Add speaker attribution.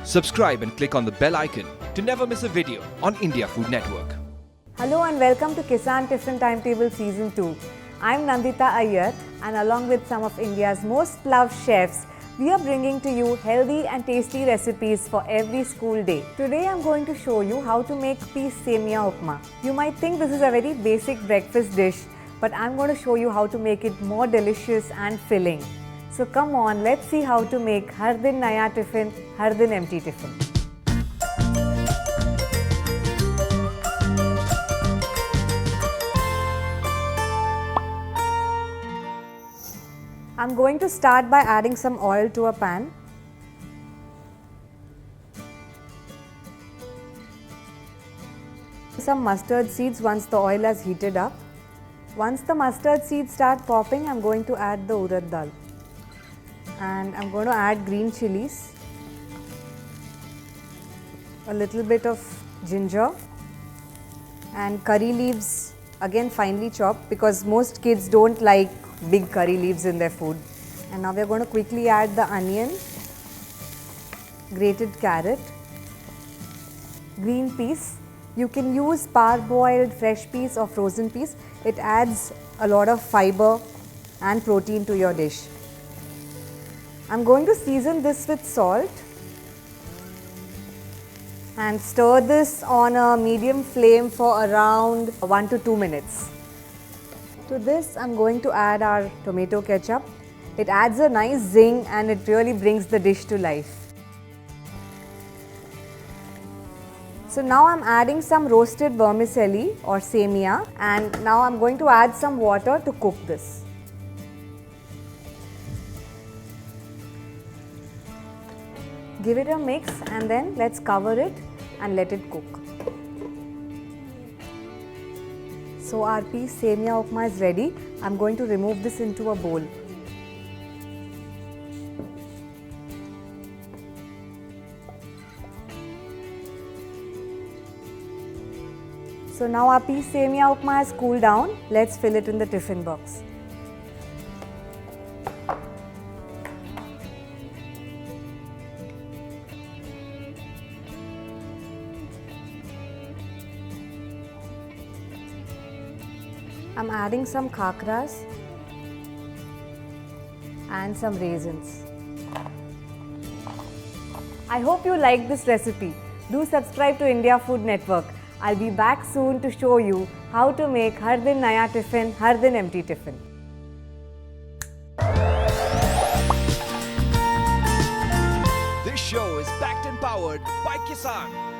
Speaker 1: Subscribe and click on the bell icon to never miss a video on India Food Network.
Speaker 2: Hello and welcome to Kissan Tiffin Timetable Season 2. I'm Nandita Iyer and along with some of India's most loved chefs, we are bringing to you healthy and tasty recipes for every school day. Today I'm going to show you how to make Peas Semiya Upma. You might think this is a very basic breakfast dish, but I'm going to show you how to make it more delicious and filling. So come on, let's see how to make Har Din Naya Tiffin, Har Din Empty Tiffin. I'm going to start by adding some oil to a pan. Some mustard seeds once the oil has heated up. Once the mustard seeds start popping, I'm going to add the urad dal. And I'm going to add green chillies, a little bit of ginger and curry leaves, again finely chopped because most kids don't like big curry leaves in their food. And now we're going to quickly add the onion, grated carrot, green peas. You can use parboiled fresh peas or frozen peas. It adds a lot of fiber and protein to your dish. I'm going to season this with salt and stir this on a medium flame for around 1 to 2 minutes. To this, I'm going to add our tomato ketchup. It adds a nice zing and it really brings the dish to life. So now I'm adding some roasted vermicelli or semiya, and now I'm going to add some water to cook this. Give it a mix and then let's cover it and let it cook. So our Peas Semiya Upma is ready. I'm going to remove this into a bowl. So now our Peas Semiya Upma has cooled down. Let's fill it in the tiffin box. I'm adding some khakras and some raisins. I hope you like this recipe. Do subscribe to India Food Network. I'll be back soon to show you how to make Har Din Naya Tiffin, Har Din Empty Tiffin.
Speaker 1: This show is backed and powered by Kissan.